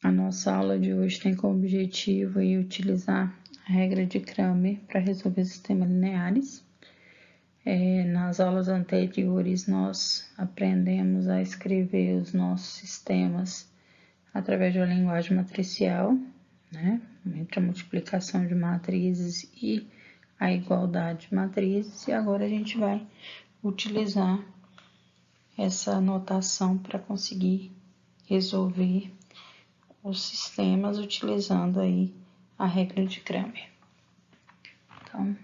A nossa aula de hoje tem como objetivo utilizar a regra de Cramer para resolver sistemas lineares. Nas aulas anteriores, nós aprendemos a escrever os nossos sistemas através de uma linguagem matricial, né? Entre a multiplicação de matrizes e a igualdade de matrizes, e agora a gente vai utilizar essa notação para conseguir resolver os sistemas utilizando aí a regra de Cramer. Então,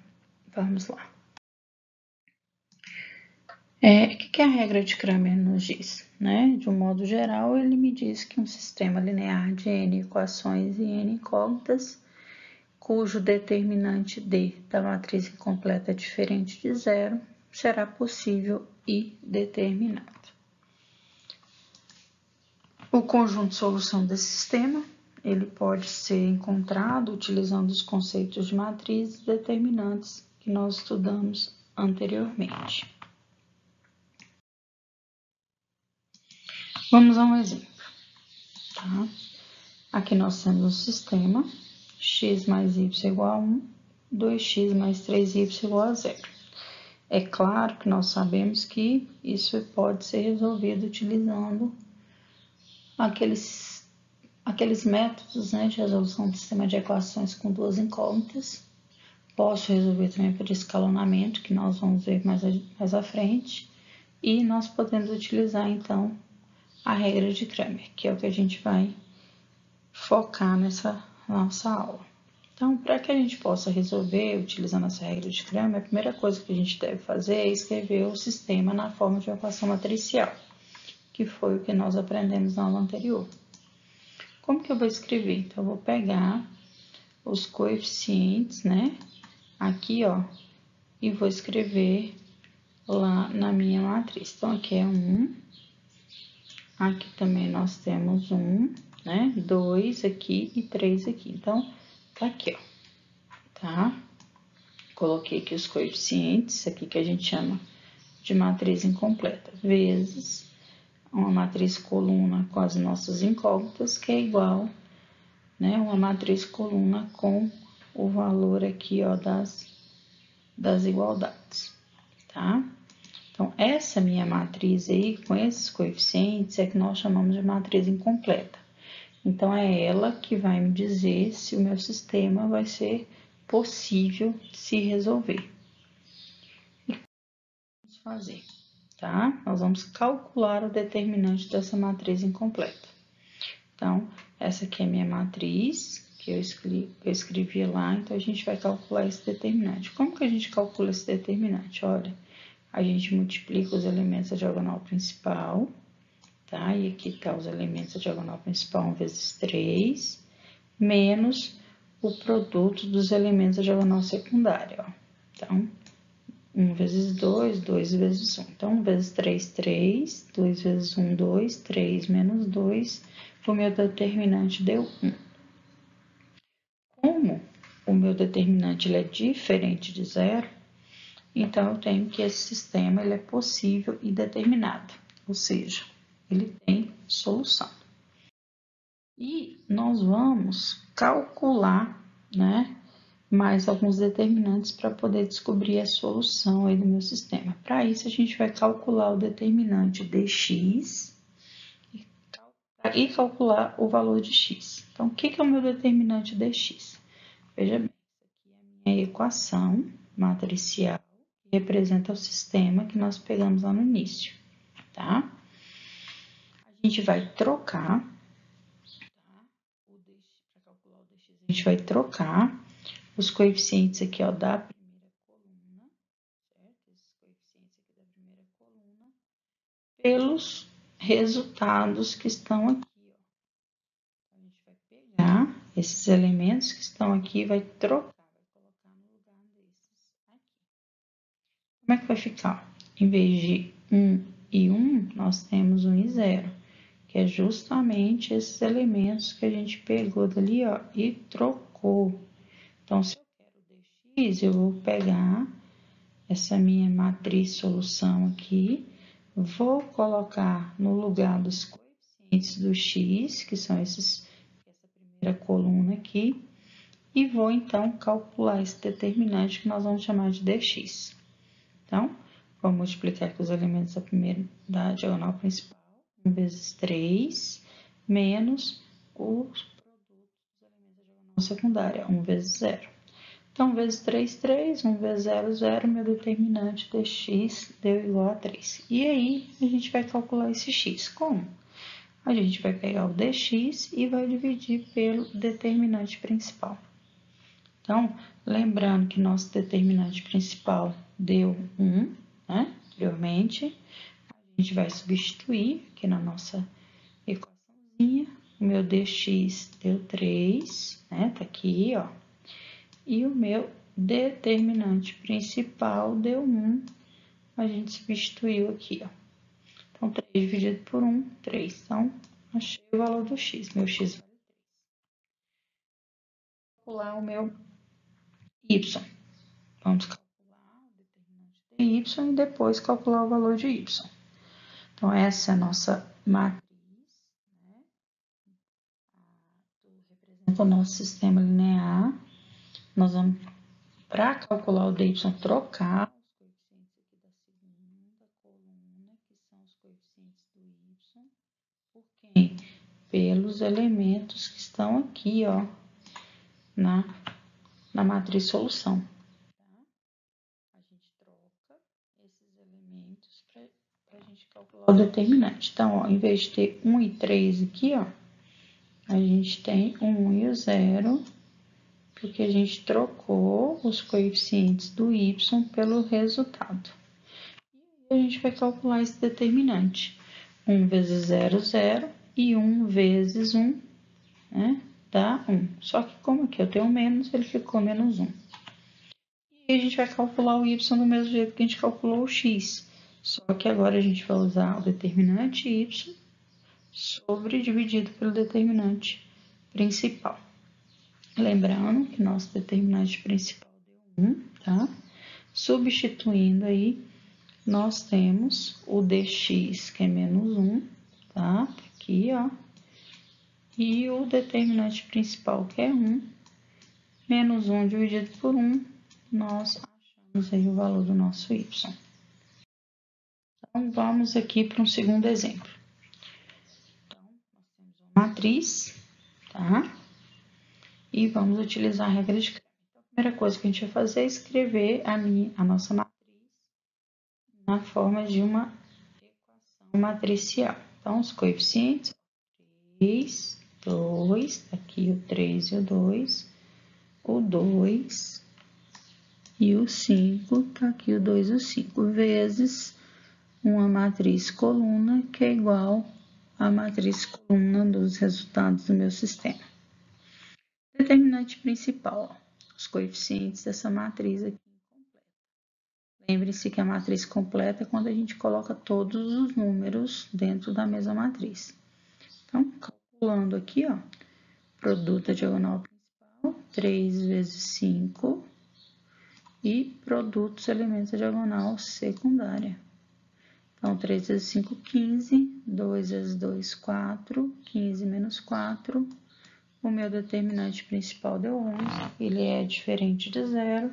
vamos lá. O que a regra de Cramer nos diz? Né? De um modo geral, ele me diz que um sistema linear de n equações e n incógnitas, cujo determinante D da matriz incompleta é diferente de zero, será possível e determinado. O conjunto de solução desse sistema, ele pode ser encontrado utilizando os conceitos de matrizes determinantes que nós estudamos anteriormente. Vamos a um exemplo. Tá? Aqui nós temos um sistema x mais y igual a 1, 2x mais 3y igual a 0. É claro que nós sabemos que isso pode ser resolvido utilizando aqueles métodos, né, de resolução do sistema de equações com duas incógnitas. Posso resolver também por escalonamento, que nós vamos ver mais à frente. E nós podemos utilizar, então, a regra de Cramer, que é o que a gente vai focar nessa nossa aula. Então, para que a gente possa resolver utilizando essa regra de Cramer, a primeira coisa que a gente deve fazer é escrever o sistema na forma de uma equação matricial, que foi o que nós aprendemos na aula anterior. Como que eu vou escrever? Então, eu vou pegar os coeficientes, né? Aqui, ó, e vou escrever lá na minha matriz. Então, aqui é 1, aqui também nós temos 1, né? 2 aqui e 3 aqui. Então, tá aqui, ó, tá? Coloquei aqui os coeficientes, aqui que a gente chama de matriz incompleta, vezes uma matriz coluna com as nossas incógnitas, que é igual, né, uma matriz coluna com o valor aqui, ó, das igualdades, tá? Então, essa minha matriz aí, com esses coeficientes, é que nós chamamos de matriz incompleta. Então, é ela que vai me dizer se o meu sistema vai ser possível de se resolver. E como vamos fazer? Tá? Nós vamos calcular o determinante dessa matriz incompleta. Então, essa aqui é a minha matriz, que eu escrevi lá, então a gente vai calcular esse determinante. Como que a gente calcula esse determinante? Olha, a gente multiplica os elementos da diagonal principal, tá? E aqui tá os elementos da diagonal principal 1 vezes 3, menos o produto dos elementos da diagonal secundária, ó. Então, 1 vezes 2, 2 vezes 1. Então, 1 vezes 3, 3. 2 vezes 1, 2. 3 menos 2. O meu determinante deu 1. Como o meu determinante ele é diferente de zero, então eu tenho que esse sistema ele é possível e determinado. Ou seja, ele tem solução. E nós vamos calcular, né, mais alguns determinantes para poder descobrir a solução aí do meu sistema. Para isso, a gente vai calcular o determinante dx e calcular o valor de x. Então, o que é o meu determinante dx? Veja bem, isso aqui é a minha equação matricial, que representa o sistema que nós pegamos lá no início, tá? A gente vai trocar, tá? Para calcular o dx, a gente vai trocar os coeficientes aqui, ó, da primeira coluna, certo? Esses coeficientes aqui da primeira coluna, pelos resultados que estão aqui, ó. Então, a gente vai pegar esses elementos que estão aqui e vai trocar, vai colocar no lugar desses aqui. Como é que vai ficar? Em vez de 1 e 1, nós temos 1 e 0, que é justamente esses elementos que a gente pegou dali, ó, e trocou. Então, se eu quero dx, eu vou pegar essa minha matriz solução aqui, vou colocar no lugar dos coeficientes do x, que são esses primeira coluna aqui e vou então calcular esse determinante que nós vamos chamar de dx. Então, vou multiplicar aqui os elementos da diagonal principal, 1 vezes 3, menos os produtos dos elementos da diagonal secundária, 1 vezes 0. Então, 1 vezes 3, 3, 1 vezes 0, 0, meu determinante dx deu igual a 3. E aí, a gente vai calcular esse x. Como? A gente vai pegar o dx e vai dividir pelo determinante principal. Então, lembrando que nosso determinante principal deu 1, né, anteriormente, a gente vai substituir aqui na nossa equaçãozinha. O meu dx deu 3, né, tá aqui, ó. E o meu determinante principal deu 1, a gente substituiu aqui, ó. Então, 3 dividido por 1, 3. Então, achei o valor do x. Meu x vale 3. Vou calcular o meu y. Vamos calcular o determinante de y e depois calcular o valor de y. Então, essa é a nossa matriz, né? Representa o nosso sistema linear. Nós vamos, para calcular o dy, trocar os coeficientes aqui da segunda coluna, que são os coeficientes do y, por quem? Pelos elementos que estão aqui, ó, na matriz solução. Tá? A gente troca esses elementos para a gente calcular o determinante. Então, ó, em vez de ter 1 e 3 aqui, ó, a gente tem o 1 e o 0, porque a gente trocou os coeficientes do y pelo resultado. E a gente vai calcular esse determinante. 1 vezes 0, 0, e 1 vezes 1, né, dá 1. Só que como aqui eu tenho menos, ele ficou menos 1. E a gente vai calcular o y do mesmo jeito que a gente calculou o x. Só que agora a gente vai usar o determinante y dividido pelo determinante principal. Lembrando que nosso determinante principal deu 1, tá? Substituindo aí, nós temos o dx, que é menos 1, tá? Aqui, ó. E o determinante principal, que é 1, menos 1 dividido por 1, nós achamos aí o valor do nosso y. Então, vamos aqui para um segundo exemplo. Então, nós temos uma matriz, tá? E vamos utilizar a regra de Kremers. Então, a primeira coisa que a gente vai fazer é escrever a nossa matriz na forma de uma equação matricial. Então, os coeficientes, 3, 2, aqui o 3 e o 2, o 2 e o 5, tá aqui o 2 e o 5, vezes uma matriz coluna, que é igual à matriz coluna dos resultados do meu sistema. Determinante principal, ó, os coeficientes dessa matriz aqui completa. Lembre-se que a matriz completa é quando a gente coloca todos os números dentro da mesma matriz. Então, calculando aqui, ó, produto da diagonal principal, 3 vezes 5, e produto dos elementos da diagonal secundária. Então, 3 vezes 5, 15, 2 vezes 2, 4, 15 menos 4, o meu determinante principal deu 11, ele é diferente de zero,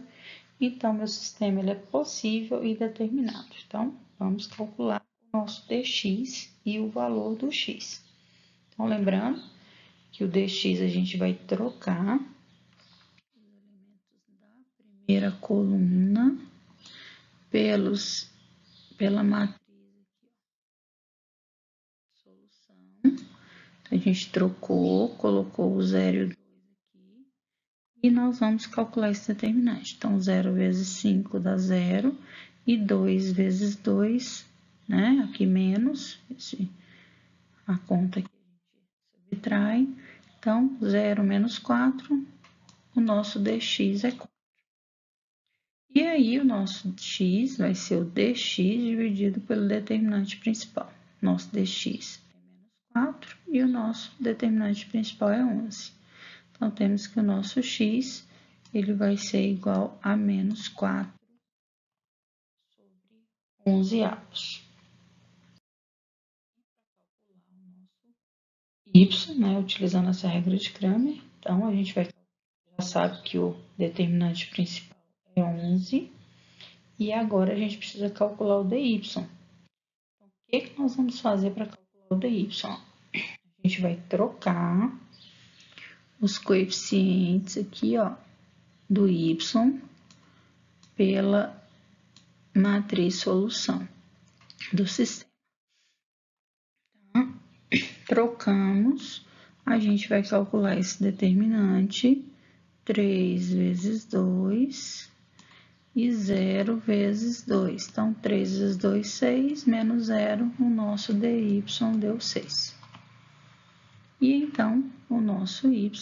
então, meu sistema ele é possível e determinado. Então, vamos calcular o nosso dx e o valor do x. Então, lembrando que o dx a gente vai trocar os elementos da primeira coluna pela matriz aqui, ó, solução. A gente trocou, colocou o 0 e o 2 aqui, e nós vamos calcular esse determinante. Então, 0 vezes 5 dá 0, e 2 vezes 2, né, aqui menos, a conta que a gente subtrai. Então, 0 menos 4, o nosso dx é 4. E aí, o nosso x vai ser o dx dividido pelo determinante principal. Nosso dx é menos 4 e o nosso determinante principal é 11. Então, temos que o nosso x ele vai ser igual a menos 4 sobre 11 avos. Para calcular o nosso y, né, utilizando essa regra de Cramer. Então, a gente já sabe que o determinante principal é 11. E agora a gente precisa calcular o dy. Então, o que nós vamos fazer para calcular o dy? A gente vai trocar os coeficientes aqui, ó, do y pela matriz solução do sistema. Tá? Trocamos, a gente vai calcular esse determinante 3 vezes 2 e 0 vezes 2. Então, 3 vezes 2, 6, menos 0, o nosso dy deu 6. E então, o nosso y vai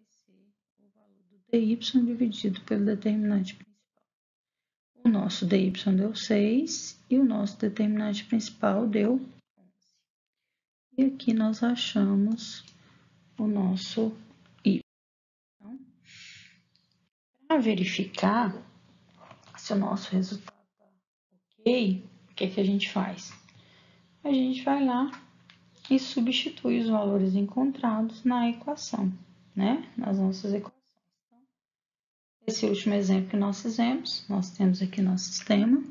ser o valor do dy dividido pelo determinante principal. O nosso dy deu 6 e o nosso determinante principal deu 11. E aqui nós achamos o nosso y. Então, para verificar se o nosso resultado está ok, o que a gente faz? A gente vai lá e substitui os valores encontrados na equação, né? Nas nossas equações. Então, esse último exemplo que nós fizemos, nós temos aqui nosso sistema,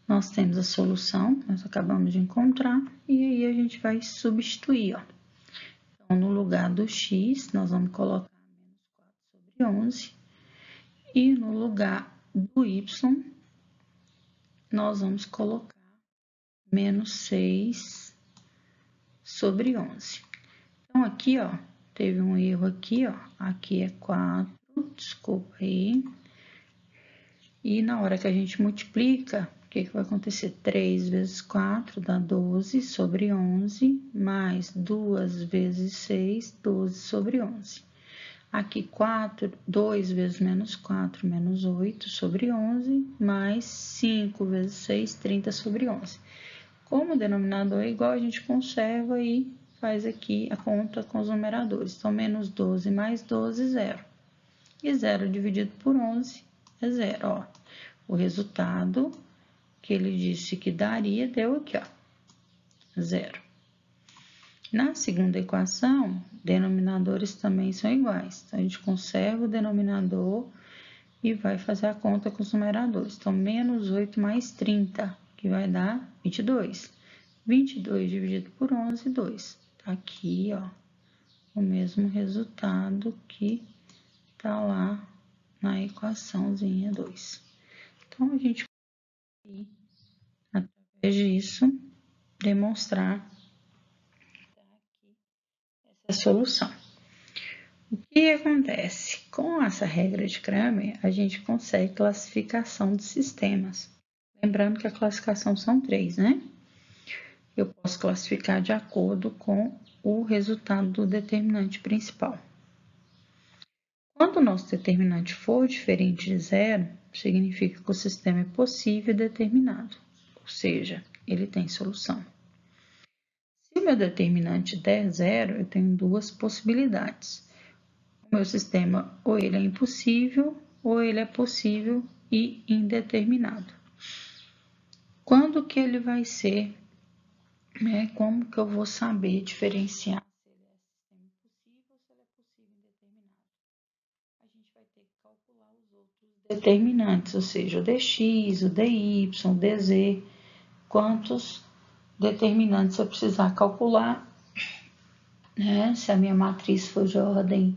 nós temos a solução, nós acabamos de encontrar, e aí a gente vai substituir, ó. Então, no lugar do x, nós vamos colocar menos 4 sobre 11, e no lugar do y, nós vamos colocar menos 6 sobre 11. Então, aqui, ó, teve um erro aqui, ó, aqui é 4, desculpa aí. E na hora que a gente multiplica, o que vai acontecer? 3 vezes 4 dá 12 sobre 11, mais 2 vezes 6, 12 sobre 11. Aqui 4, 2 vezes menos 4, menos 8 sobre 11, mais 5 vezes 6, 30 sobre 11. Como o denominador é igual, a gente conserva e faz aqui a conta com os numeradores. Então, menos 12 mais 12, 0. E 0 dividido por 11 é 0, ó. O resultado que ele disse que daria, deu aqui, ó, 0. Na segunda equação, denominadores também são iguais. Então, a gente conserva o denominador e vai fazer a conta com os numeradores. Então, menos 8 mais 30, que vai dar 22. 22 dividido por 11, 2. Tá aqui, ó, o mesmo resultado que tá lá na equaçãozinha 2. Então, a gente vai, através disso, demonstrar essa solução. O que acontece? Com essa regra de Cramer, a gente consegue classificação de sistemas. Lembrando que a classificação são 3, né? Eu posso classificar de acordo com o resultado do determinante principal. Quando o nosso determinante for diferente de 0, significa que o sistema é possível e determinado, ou seja, ele tem solução. Se o meu determinante der 0, eu tenho duas possibilidades. O meu sistema, ou ele é impossível, ou ele é possível e indeterminado. Quando que ele vai ser, né? Como que eu vou saber diferenciar se ele é sistema impossível ou se ele é possível e indeterminado? A gente vai ter que calcular os outros determinantes, ou seja, o dx, o dy, o dz, quantos determinantes eu precisar calcular, né? Se a minha matriz for de ordem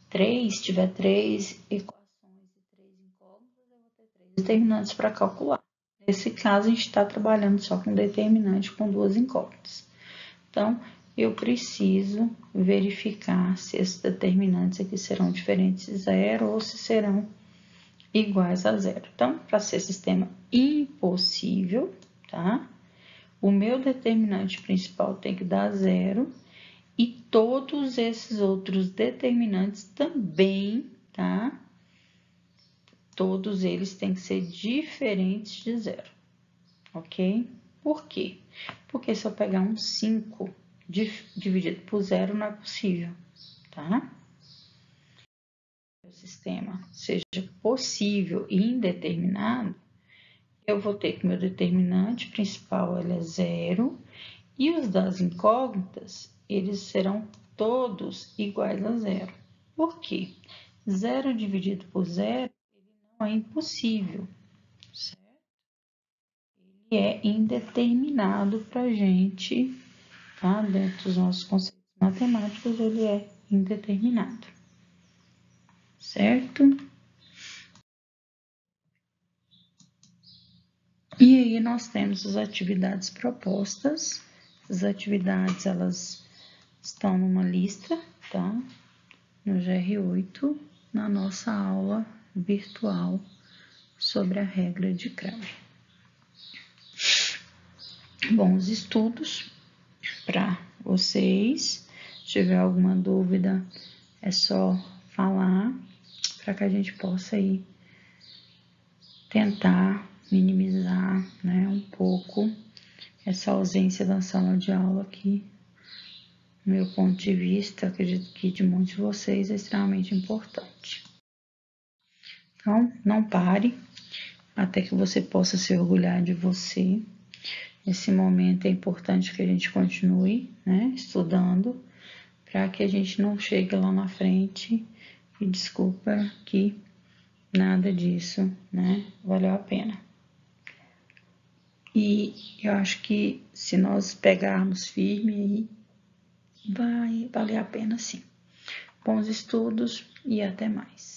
3, tiver 3 equações e 3 incógnitas, eu vou ter 3 determinantes para calcular. Nesse caso, a gente está trabalhando só com determinante com 2 incógnitas. Então, eu preciso verificar se esses determinantes aqui serão diferentes de 0 ou se serão iguais a 0. Então, para ser sistema impossível, tá? O meu determinante principal tem que dar 0 e todos esses outros determinantes também, tá? Todos eles têm que ser diferentes de 0, ok? Por quê? Porque se eu pegar um 5 dividido por 0 não é possível, tá? O sistema seja possível e indeterminado, eu vou ter que meu determinante principal ele é 0, e os das incógnitas, eles serão todos iguais a 0. Por quê? 0 dividido por 0 não é impossível, certo? Ele é indeterminado para a gente, tá? Dentro dos nossos conceitos matemáticos, ele é indeterminado, certo? E aí nós temos as atividades propostas. As atividades, elas estão numa lista, tá? No GR8, na nossa aula virtual sobre a regra de Cramer. Bons estudos para vocês. Se tiver alguma dúvida, é só falar para que a gente possa aí tentar minimizar, né, um pouco essa ausência da sala de aula aqui. Do meu ponto de vista, acredito que de muitos de vocês é extremamente importante. Então, não pare até que você possa se orgulhar de você. Nesse momento é importante que a gente continue, né, estudando, para que a gente não chegue lá na frente e desculpa que nada disso, né, valeu a pena. E eu acho que se nós pegarmos firme aí, vai valer a pena sim. Bons estudos e até mais.